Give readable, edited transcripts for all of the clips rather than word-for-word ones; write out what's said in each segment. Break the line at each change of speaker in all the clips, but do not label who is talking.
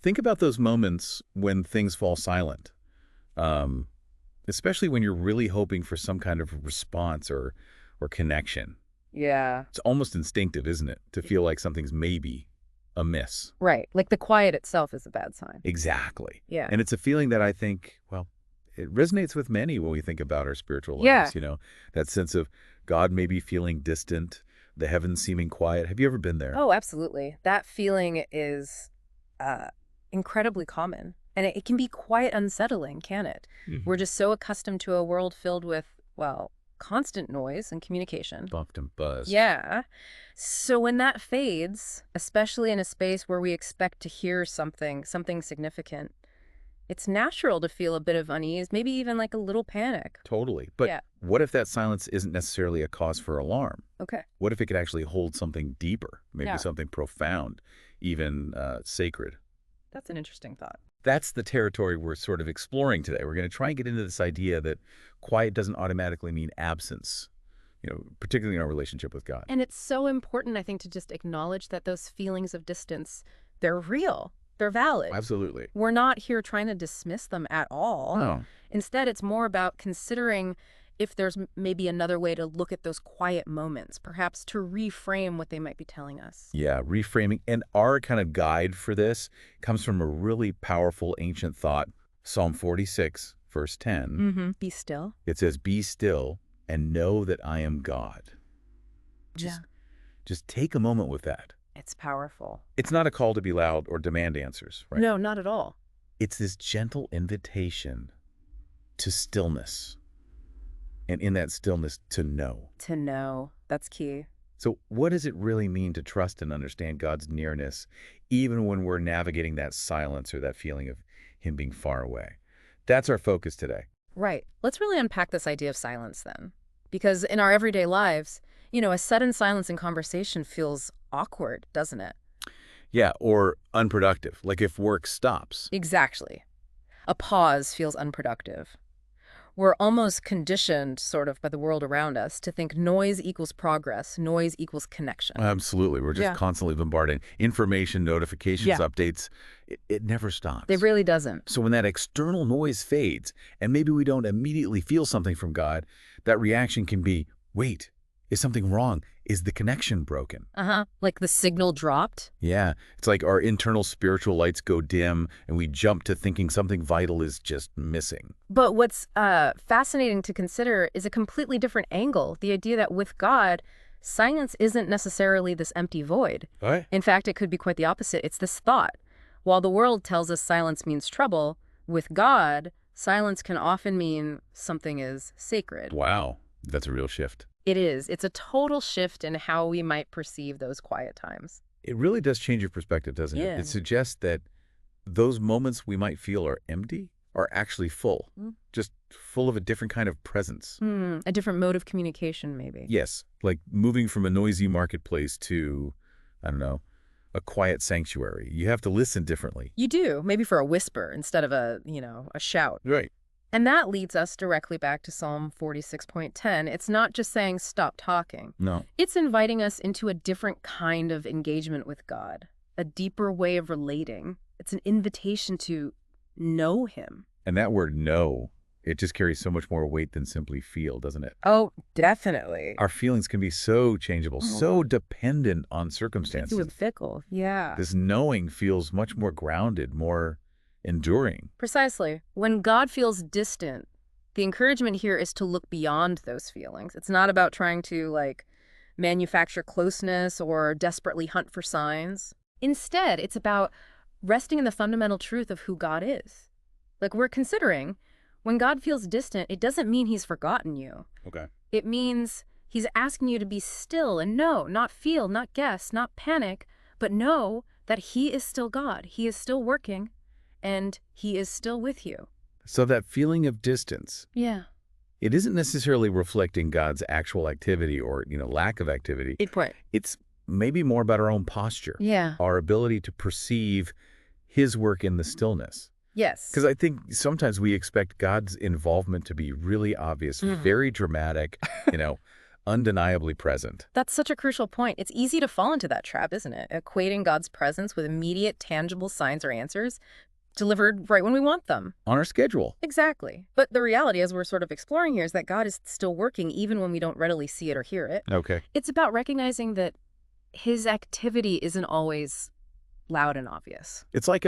Think about those moments when things fall silent, um, especially when you're really hoping for some kind of response or connection.
Yeah.
It's almost instinctive, isn't it, to feel like something's maybe amiss.
Right. Like the quiet itself is a bad sign.
Exactly.
Yeah.
And it's a feeling that I think, well, it resonates with many when we think about our spiritual
Yeah.
lives, that sense of God maybe feeling distant, the heavens seeming quiet. Have you ever been there?
Oh, absolutely. That feeling is uh, incredibly common. And it can be quite unsettling, can it? We're just so accustomed to a world filled with, well, constant noise and communication.
Bumped and buzzed.
Yeah. So when that fades, especially in a space where we expect to hear something significant, it's natural to feel a bit of unease, maybe even like a little panic.
Totally. But
Yeah.
what if that silence isn't necessarily a cause for alarm?
Okay.
What if it could actually hold something deeper, maybe
Yeah.
something profound, even sacred?
That's an interesting thought.
That's the territory we're sort of exploring today. We're going to try and get into this idea that quiet doesn't automatically mean absence, particularly in our relationship with God.
And it's so important, I think, to just acknowledge that those feelings of distance, they're real. They're valid.
Absolutely.
We're not here trying to dismiss them at all.
No.
Instead, it's more about considering if there's maybe another way to look at those quiet moments, perhaps to reframe what they might be telling us.
Yeah, reframing. And our kind of guide for this comes from a really powerful ancient thought, Psalm 46, verse 10.
Be still.
It says, "Be still and know that I am God."
Yeah.
Just take a moment with that.
It's powerful.
It's not a call to be loud or demand answers, right?
No, not at all.
It's this gentle invitation to stillness. And in that stillness, to know.
To know. That's key.
So what does it really mean to trust and understand God's nearness, even when we're navigating that silence or that feeling of him being far away? That's our focus today.
Right. Let's really unpack this idea of silence then. Because in our everyday lives, a sudden silence in conversation feels awkward, doesn't it?
Yeah, or unproductive, like if work stops.
Exactly. A pause feels unproductive. We're almost conditioned, sort of, by the world around us to think noise equals progress, noise equals connection.
Absolutely. We're just
Yeah.
constantly bombarded. Information, notifications,
Yeah.
updates. It never stops.
It really doesn't.
So when that external noise fades, and maybe we don't immediately feel something from God, that reaction can be, wait, is something wrong? Is the connection broken?
Like the signal dropped?
Yeah, it's like our internal spiritual lights go dim and we jump to thinking something vital is just missing.
But what's fascinating to consider is a completely different angle. The idea that with God, silence isn't necessarily this empty void.
Right.
In fact, it could be quite the opposite. It's this thought. While the world tells us silence means trouble, with God, silence can often mean something is sacred.
Wow, that's a real shift.
It is. It's a total shift in how we might perceive those quiet times.
It really does change your perspective, doesn't it?
Yeah.
It suggests that those moments we might feel are empty are actually full, just full of a different kind of presence.
A different mode of communication, maybe.
Yes, like moving from a noisy marketplace to, I don't know, a quiet sanctuary. You have to listen differently.
You do, maybe for a whisper instead of a shout.
Right.
And that leads us directly back to Psalm 46.10. It's not just saying stop talking.
No.
It's inviting us into a different kind of engagement with God, a deeper way of relating. It's an invitation to know him.
And that word know, it just carries so much more weight than simply feel, doesn't it?
Oh, definitely.
Our feelings can be so changeable, so dependent on circumstances.
It's fickle. Yeah.
This knowing feels much more grounded, more enduring.
Precisely. When God feels distant, the encouragement here is to look beyond those feelings. It's not about trying to, manufacture closeness or desperately hunt for signs. Instead, it's about resting in the fundamental truth of who God is. Like we're considering, when God feels distant, it doesn't mean he's forgotten you.
Okay.
It means he's asking you to be still and know, not feel, not guess, not panic, but know that he is still God. He is still working. And he is still with you.
So that feeling of distance,
Yeah.
it isn't necessarily reflecting God's actual activity or, lack of activity. It's maybe more about our own posture.
Yeah.
Our ability to perceive his work in the stillness.
Yes.
Because I think sometimes we expect God's involvement to be really obvious, very dramatic, undeniably present.
That's such a crucial point. It's easy to fall into that trap, isn't it? Equating God's presence with immediate, tangible signs or answers delivered right when we want them.
On our schedule.
Exactly. But the reality, as we're sort of exploring here, is that God is still working even when we don't readily see it or hear it.
Okay.
It's about recognizing that his activity isn't always loud and obvious.
It's like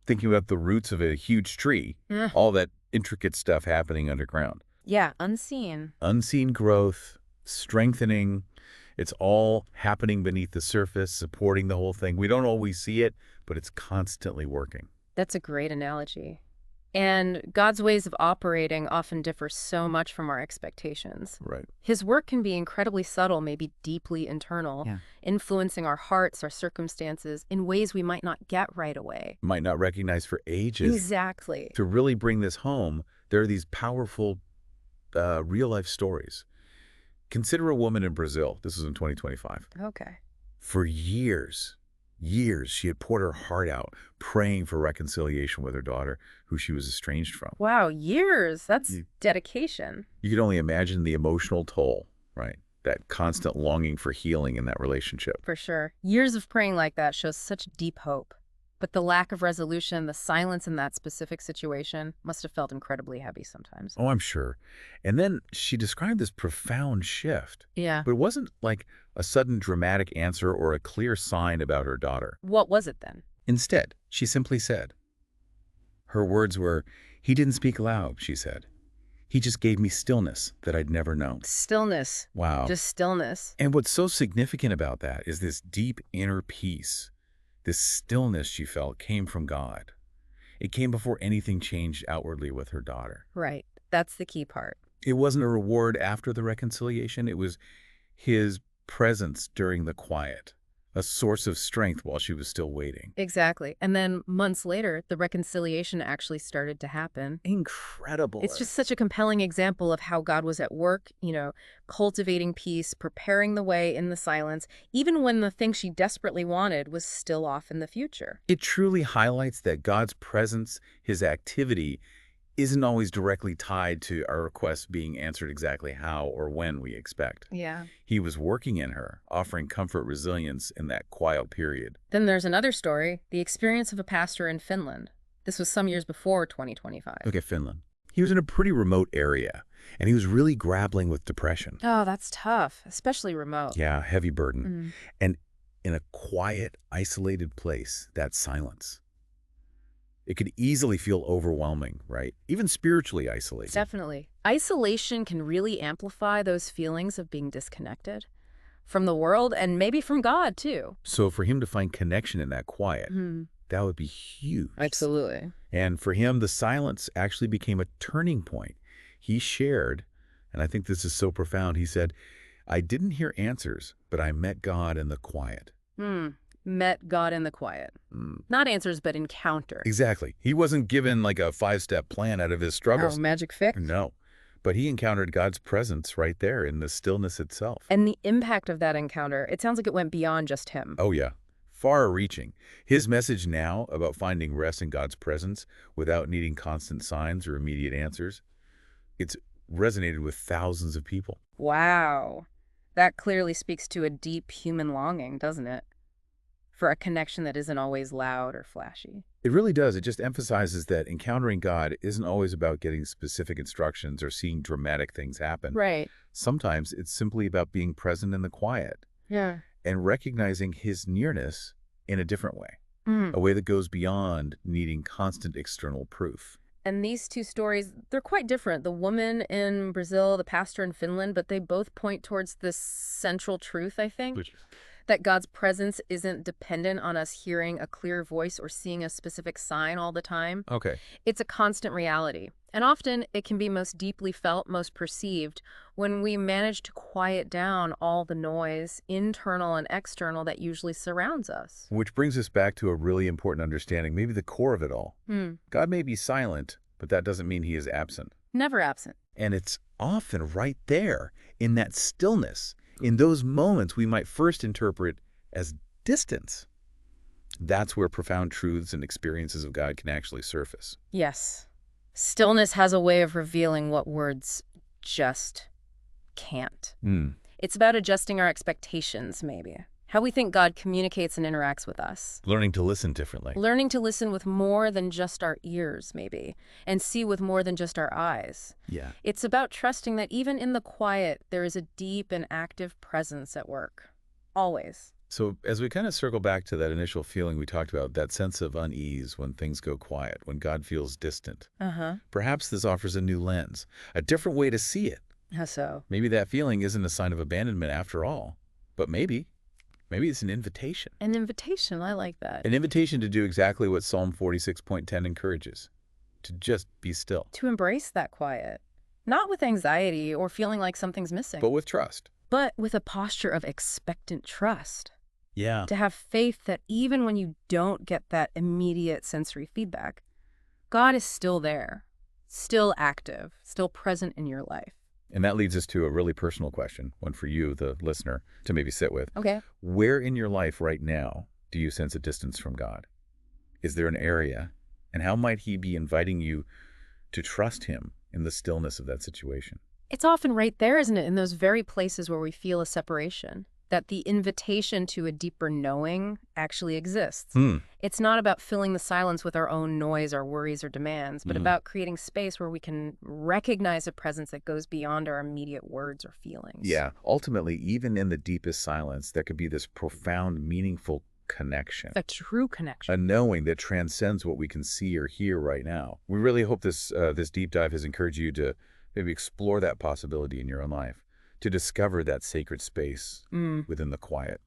thinking about the roots of a huge tree,
Yeah.
all that intricate stuff happening underground.
Yeah, unseen.
Unseen growth, strengthening, it's all happening beneath the surface, supporting the whole thing. We don't always see it, but it's constantly working.
That's a great analogy. And God's ways of operating often differ so much from our expectations.
Right.
His work can be incredibly subtle, maybe deeply internal,
Yeah.
influencing our hearts, our circumstances, in ways we might not get right away.
Might not recognize for ages.
Exactly.
To really bring this home, there are these powerful real-life stories. Consider a woman in Brazil. This was in 2025.
Okay.
For years, she had poured her heart out, praying for reconciliation with her daughter, who she was estranged from.
Wow, years. That's
You-
dedication.
You can only imagine the emotional toll, right? That constant longing for healing in that relationship.
For sure. Years of praying like that shows such deep hope. But the lack of resolution, the silence in that specific situation must have felt incredibly heavy sometimes.
Oh, I'm sure. And then she described this profound shift.
Yeah.
But it wasn't like a sudden dramatic answer or a clear sign about her daughter.
What was it then?
Instead, she simply said, her words were, "He didn't speak loud," she said. "He just gave me stillness that I'd never known."
Stillness.
Wow.
Just stillness.
And what's so significant about that is this deep inner peace. This stillness she felt came from God. It came before anything changed outwardly with her daughter.
Right. That's the key part.
It wasn't a reward after the reconciliation. It was his presence during the quiet, a source of strength while she was still waiting.
Exactly. And then months later, the reconciliation actually started to happen.
Incredible.
It's just such a compelling example of how God was at work, cultivating peace, preparing the way in the silence, even when the thing she desperately wanted was still off in the future.
It truly highlights that God's presence, his activity, isn't always directly tied to our requests being answered exactly how or when we expect.
Yeah.
He was working in her, offering comfort, resilience in that quiet period.
Then there's another story, the experience of a pastor in Finland. This was some years before 2025.
Look at Finland. He was in a pretty remote area, and he was really grappling with depression.
Oh, that's tough, especially remote.
Yeah, heavy burden.
Mm.
And in a quiet, isolated place, that silence. It could easily feel overwhelming, right? Even spiritually isolated.
Definitely. Isolation can really amplify those feelings of being disconnected from the world and maybe from God, too.
So for him to find connection in that quiet,
Mm.
that would be huge.
Absolutely.
And for him, the silence actually became a turning point. He shared, and I think this is so profound, he said, "I didn't hear answers, but I met God in the quiet."
Met God in the quiet. Not answers, but encounter.
Exactly. He wasn't given like a 5-step plan out of his struggles.
Oh, magic fix.
No. But he encountered God's presence right there in the stillness itself.
And the impact of that encounter, it sounds like it went beyond just him.
Oh, yeah. Far-reaching. His message now about finding rest in God's presence without needing constant signs or immediate answers, it's resonated with thousands of people.
Wow. That clearly speaks to a deep human longing, doesn't it? For a connection that isn't always loud or flashy.
It really does. It just emphasizes that encountering God isn't always about getting specific instructions or seeing dramatic things happen.
Right.
Sometimes it's simply about being present in the quiet
Yeah.
and recognizing his nearness in a different way, a way that goes beyond needing constant external proof.
And these two stories, they're quite different. The woman in Brazil, the pastor in Finland, but they both point towards this central truth, I think. That God's presence isn't dependent on us hearing a clear voice or seeing a specific sign all the time.
Okay.
It's a constant reality. And often it can be most deeply felt, most perceived, when we manage to quiet down all the noise, internal and external, that usually surrounds us.
Which brings us back to a really important understanding, maybe the core of it all. God may be silent, but that doesn't mean he is absent.
Never absent.
And it's often right there in that stillness, in those moments we might first interpret as distance. That's where profound truths and experiences of God can actually surface.
Yes. Stillness has a way of revealing what words just can't. It's about adjusting our expectations, maybe. How we think God communicates and interacts with us.
Learning to listen differently.
Learning to listen with more than just our ears, maybe, and see with more than just our eyes.
Yeah.
It's about trusting that even in the quiet, there is a deep and active presence at work. Always.
So as we kind of circle back to that initial feeling we talked about, that sense of unease when things go quiet, when God feels distant, perhaps this offers a new lens, a different way to see it.
How so?
Maybe that feeling isn't a sign of abandonment after all, but maybe it's an invitation.
An invitation, I like that.
An invitation to do exactly what Psalm 46.10 encourages, to just be still.
To embrace that quiet. Not with anxiety or feeling like something's missing,
But with trust.
but with a posture of expectant trust.
Yeah.
To have faith that even when you don't get that immediate sensory feedback, God is still there, still active, still present in your life.
And that leads us to a really personal question, one for you, the listener, to maybe sit with.
Okay.
Where in your life right now do you sense a distance from God? Is there an area? And how might he be inviting you to trust him in the stillness of that situation?
It's often right there, isn't it, in those very places where we feel a separation, that the invitation to a deeper knowing actually exists. It's not about filling the silence with our own noise, our worries, or demands, but about creating space where we can recognize a presence that goes beyond our immediate words or feelings.
Yeah. Ultimately, even in the deepest silence, there could be this profound, meaningful connection.
A true connection.
A knowing that transcends what we can see or hear right now. We really hope this deep dive has encouraged you to maybe explore that possibility in your own life, to discover that sacred space within the quiet.